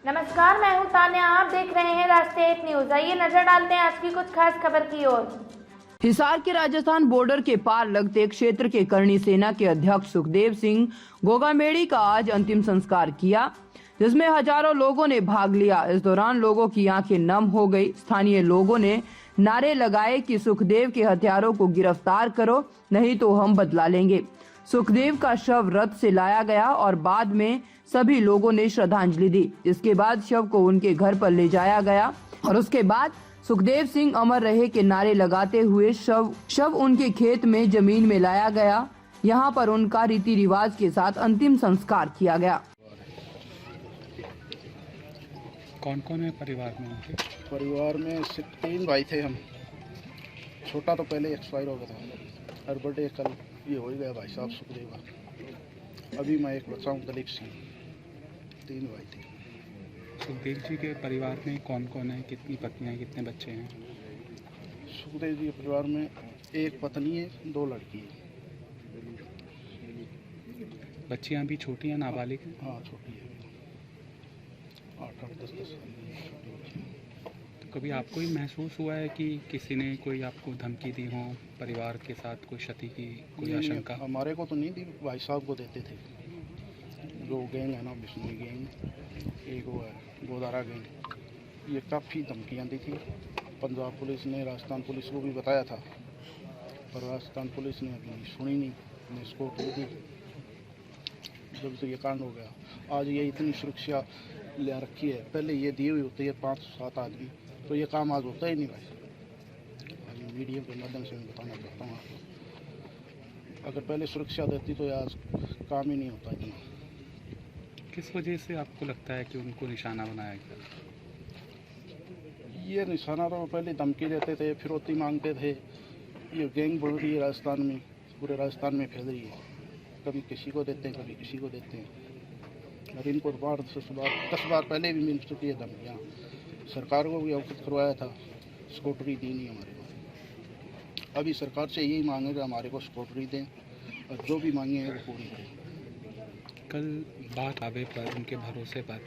नमस्कार, मैं हूं तान्या। आप देख रहे हैं राष्ट्रीय एक न्यूज। आइए नजर डालते हैं आज की कुछ खास खबर की ओर। हिसार के राजस्थान बॉर्डर के पार लगते क्षेत्र के करणी सेना के अध्यक्ष सुखदेव सिंह गोगामेड़ी का आज अंतिम संस्कार किया, जिसमें हजारों लोगों ने भाग लिया। इस दौरान लोगों की आंखें नम हो गई। स्थानीय लोगों ने नारे लगाए कि सुखदेव के हत्यारों को गिरफ्तार करो, नहीं तो हम बदला लेंगे। सुखदेव का शव रथ से लाया गया और बाद में सभी लोगों ने श्रद्धांजलि दी। इसके बाद शव को उनके घर पर ले जाया गया और उसके बाद सुखदेव सिंह अमर रहे के नारे लगाते हुए शव उनके खेत में जमीन में लाया गया। यहाँ पर उनका रीति रिवाज के साथ अंतिम संस्कार किया गया। कौन कौन है परिवार में उनके? परिवार में 3 भाई थे हम। छोटा तो पहले एक्सपायर हो गया था। हर बर्थडे कल ये हो ही गया भाई साहब सुखदेव का। अभी मैं एक बच्चा हूँ, दलीप सिंह। 3 भाई थे। सुखदेव जी के परिवार में कौन कौन है, कितनी पत्नियां, कितने बच्चे हैं? सुखदेव जी के परिवार में 1 पत्नी है, 2 लड़की है। बच्चियां भी छोटी हैं, नाबालिग हैं? हाँ, छोटी है, 8-8, 10-10 साल की। तो कभी आपको ही महसूस हुआ है कि किसी ने कोई आपको धमकी दी हो, परिवार के साथ कोई क्षति की कोई आशंका? हमारे को तो नहीं दी, भाई साहब को देते थे। जो गैंग है ना, बिश्नोई गैंग, एक वो है गोदारा गैंग, ये काफ़ी धमकियाँ दी थी। पंजाब पुलिस ने राजस्थान पुलिस को भी बताया था, पर राजस्थान पुलिस ने अभी सुनी नहीं, ने इसको उठा दी। जब से ये कांड हो गया, आज ये इतनी सुरक्षा ले रखी है। पहले ये दी हुई होती है 5-7 आदमी, तो ये काम आज होता ही नहीं भाई। आज मीडिया के माध्यम से मैं बताना चाहता हूँ आपको, अगर पहले सुरक्षा देती तो आज काम ही नहीं होता इतना। किस वजह से आपको लगता है कि उनको निशाना बनाया गया? ये निशाना तो पहले धमकी देते थे, फिरौती मांगते थे। ये गैंग बढ़ रही है राजस्थान में, पूरे राजस्थान में फैल रही है। कभी किसी को देते हैं, कभी किसी को देते हैं। और इनको 10 बार पहले भी मिल चुकी है धमकियाँ। सरकार को भी अवगत करवाया था, स्कूटरी दी नहीं हमारे को। अभी सरकार से यही मांगे कि हमारे को स्कूटरी दें और जो भी मांगे हैं वो पूरी करें। कल बात आवे पर, उनके भरोसे पर,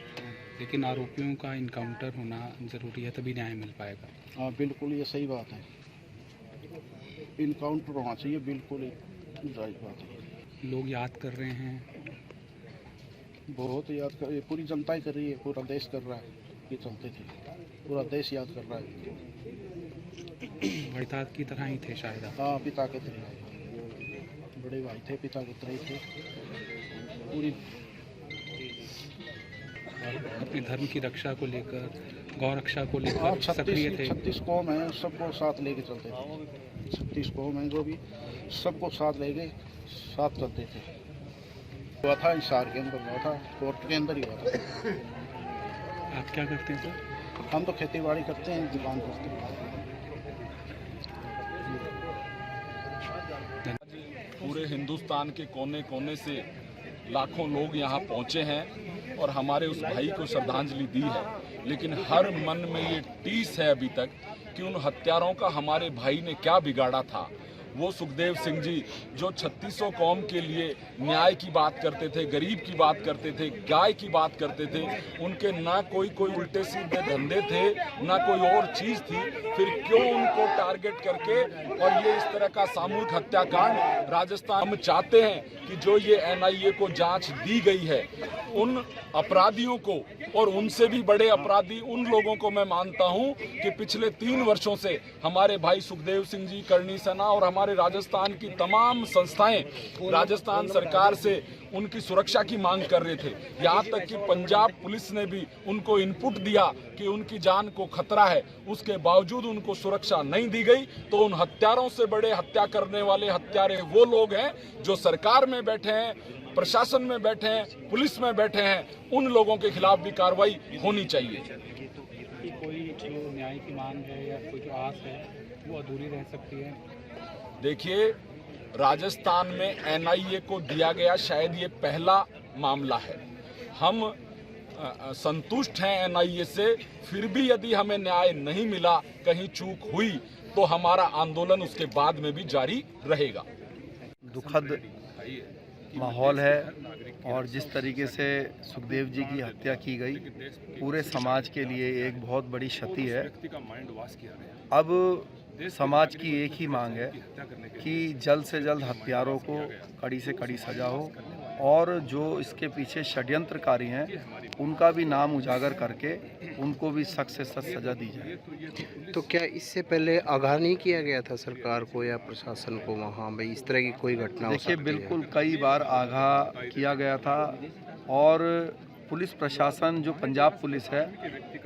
लेकिन आरोपियों का इनकाउंटर होना ज़रूरी है, तभी न्याय मिल पाएगा। हाँ बिल्कुल, ये सही बात है। इनकाउंटर होना चाहिए, बिल्कुल जायज़ बात है। लोग याद कर रहे हैं, बहुत याद कर, पूरी जनता ही कर रही है, पूरा देश कर रहा है। ये चलते थे, पूरा देश याद कर रहा है। पिता की तरह ही थे शायद आप? हाँ, पिता के तरह, बड़े भाई थे, पिता की तरह ही थे। पूरी अपने धर्म की रक्षा को लेकर, गौ रक्षा को लेकर सक्रिय थे। 36 कौम है, सबको साथ लेके चलते थे। 36 कौम है जो भी, सबको साथ लेके साथ चलते थे। हुआ था हिसार के अंदर, हुआ था कोर्ट के अंदर ही हुआ था। आप क्या करते हैं सर? हम तो खेती बाड़ी करते हैं, दुकान करते हैं। पूरे हिंदुस्तान के कोने कोने से लाखों लोग यहाँ पहुँचे हैं और हमारे उस भाई को श्रद्धांजलि दी है, लेकिन हर मन में ये टीस है अभी तक कि उन हत्यारों का हमारे भाई ने क्या बिगाड़ा था। वो सुखदेव सिंह जी जो 3600 कौम के लिए न्याय की बात करते थे, गरीब की बात करते थे, गाय की बात करते थे, उनके ना कोई उल्टे सीधे धंधे थे, ना कोई और चीज़ थी, फिर क्यों उनको टारगेट करके और ये इस तरह का सामूहिक हत्याकांड राजस्थान? हम चाहते हैं कि जो ये NIA को जांच दी गई है, उन अपराधियों को और उनसे भी बड़े अपराधी उन लोगों को मैं मानता हूं कि पिछले 3 वर्षों से हमारे भाई सुखदेव सिंह जी, करणी सेना और हमारे राजस्थान की तमाम संस्थाएं राजस्थान सरकार से उनकी सुरक्षा की मांग कर रहे थे। यहाँ तक कि पंजाब पुलिस ने भी उनको इनपुट दिया कि उनकी जान को खतरा है, उसके बावजूद उनको सुरक्षा नहीं दी गई। तो उन हत्यारों से बड़े हत्या करने वाले हत्यारे वो लोग हैं जो सरकार में बैठे हैं, प्रशासन में बैठे हैं, पुलिस में बैठे हैं। उन लोगों के खिलाफ भी कार्रवाई होनी चाहिए। कोई जो न्याय की मांग है या कोई जो आस है वो अधूरी रह सकती है? देखिए, राजस्थान में NIA को दिया गया शायद ये पहला मामला है। हम संतुष्ट हैं NIA से, फिर भी यदि हमें न्याय नहीं मिला, कहीं चूक हुई, तो हमारा आंदोलन उसके बाद में भी जारी रहेगा। दुखद माहौल है और जिस तरीके से सुखदेव जी की हत्या की गई पूरे समाज के लिए एक बहुत बड़ी क्षति है। अब समाज की एक ही मांग है कि जल्द से जल्द हत्यारों को कड़ी से कड़ी सजा हो और जो इसके पीछे षड्यंत्रकारी हैं उनका भी नाम उजागर करके उनको भी सख्त से सख्त सजा दी जाए। तो क्या इससे पहले आगाह नहीं किया गया था सरकार को या प्रशासन को वहाँ भाई इस तरह की कोई घटना हो सकती है? देखिए, बिल्कुल कई बार आगाह किया गया था और पुलिस प्रशासन जो पंजाब पुलिस है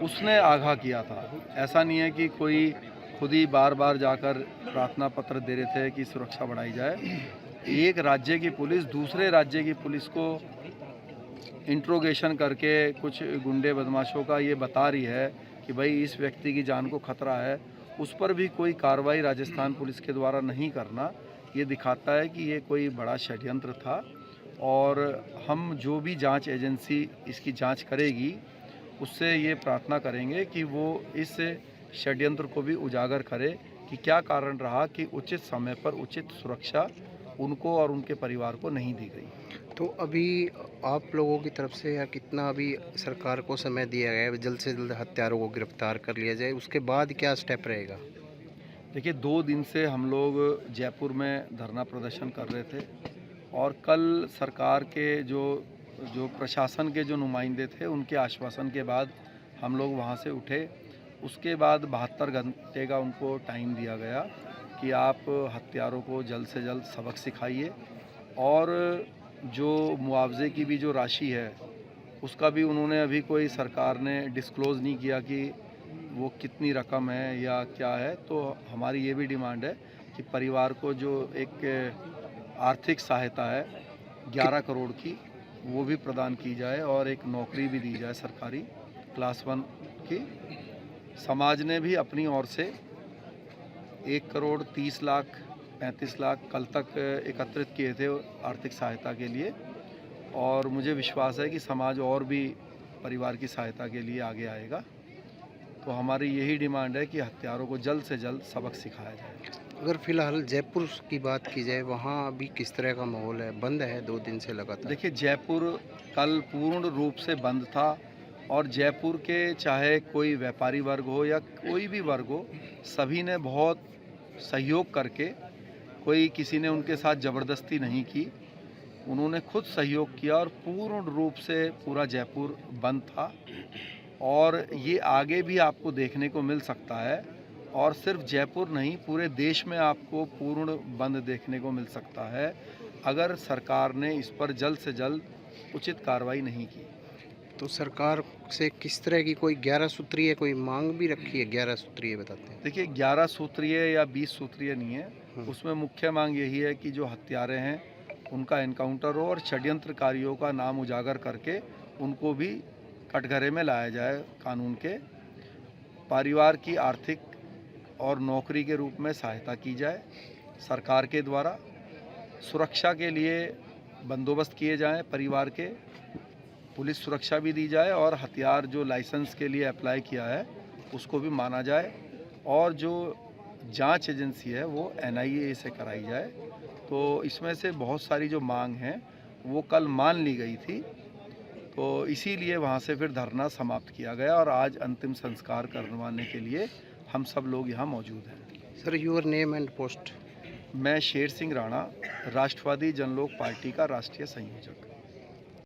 उसने आगाह किया था। ऐसा नहीं है कि कोई खुद ही बार बार जाकर प्रार्थना पत्र दे रहे थे कि सुरक्षा बढ़ाई जाए। एक राज्य की पुलिस दूसरे राज्य की पुलिस को इंट्रोगेशन करके कुछ गुंडे बदमाशों का ये बता रही है कि भाई इस व्यक्ति की जान को खतरा है, उस पर भी कोई कार्रवाई राजस्थान पुलिस के द्वारा नहीं करना, ये दिखाता है कि ये कोई बड़ा षड्यंत्र था। और हम जो भी जांच एजेंसी इसकी जांच करेगी उससे ये प्रार्थना करेंगे कि वो इस षड्यंत्र को भी उजागर करे कि क्या कारण रहा कि उचित समय पर उचित सुरक्षा उनको और उनके परिवार को नहीं दी गई। तो अभी आप लोगों की तरफ से या कितना अभी सरकार को समय दिया गया है जल्द से जल्द हत्यारों को गिरफ्तार कर लिया जाए, उसके बाद क्या स्टेप रहेगा? देखिए, 2 दिन से हम लोग जयपुर में धरना प्रदर्शन कर रहे थे और कल सरकार के जो प्रशासन के जो नुमाइंदे थे उनके आश्वासन के बाद हम लोग वहाँ से उठे। उसके बाद 72 घंटे का उनको टाइम दिया गया कि आप हत्यारों को जल्द से जल्द सबक सिखाइए और जो मुआवजे की भी जो राशि है उसका भी उन्होंने अभी कोई सरकार ने डिस्क्लोज़ नहीं किया कि वो कितनी रकम है या क्या है। तो हमारी ये भी डिमांड है कि परिवार को जो एक आर्थिक सहायता है 11 करोड़ की वो भी प्रदान की जाए और एक नौकरी भी दी जाए सरकारी क्लास 1 की। समाज ने भी अपनी ओर से 1 करोड़ 30 लाख 35 लाख कल तक एकत्रित किए थे आर्थिक सहायता के लिए और मुझे विश्वास है कि समाज और भी परिवार की सहायता के लिए आगे आएगा। तो हमारी यही डिमांड है कि हत्यारों को जल्द से जल्द सबक सिखाया जाए। अगर फिलहाल जयपुर की बात की जाए वहाँ अभी किस तरह का माहौल है? बंद है 2 दिन से लगातार? देखिए, जयपुर कल पूर्ण रूप से बंद था और जयपुर के चाहे कोई व्यापारी वर्ग हो या कोई भी वर्ग हो सभी ने बहुत सहयोग करके, कोई किसी ने उनके साथ ज़बरदस्ती नहीं की, उन्होंने खुद सहयोग किया और पूर्ण रूप से पूरा जयपुर बंद था। और ये आगे भी आपको देखने को मिल सकता है और सिर्फ जयपुर नहीं पूरे देश में आपको पूर्ण बंद देखने को मिल सकता है अगर सरकार ने इस पर जल्द से जल्द उचित कार्रवाई नहीं की। तो सरकार से किस तरह की कोई 11 सूत्रीय कोई मांग भी रखी है? 11 सूत्रीय बताते हैं। देखिए, 11 सूत्रीय या 20 सूत्रीय नहीं है, उसमें मुख्य मांग यही है कि जो हत्यारे हैं उनका एनकाउंटर हो और षड्यंत्रकारियों का नाम उजागर करके उनको भी कटघरे में लाया जाए कानून के। परिवार की आर्थिक और नौकरी के रूप में सहायता की जाए सरकार के द्वारा। सुरक्षा के लिए बंदोबस्त किए जाएं परिवार के, पुलिस सुरक्षा भी दी जाए और हथियार जो लाइसेंस के लिए अप्लाई किया है उसको भी माना जाए और जो जांच एजेंसी है वो NIA से कराई जाए। तो इसमें से बहुत सारी जो मांग हैं वो कल मान ली गई थी, तो इसीलिए वहाँ से फिर धरना समाप्त किया गया और आज अंतिम संस्कार करवाने के लिए हम सब लोग यहाँ मौजूद हैं। Sir, your name and post? मैं शेर सिंह राणा, राष्ट्रवादी जनलोक पार्टी का राष्ट्रीय संयोजक।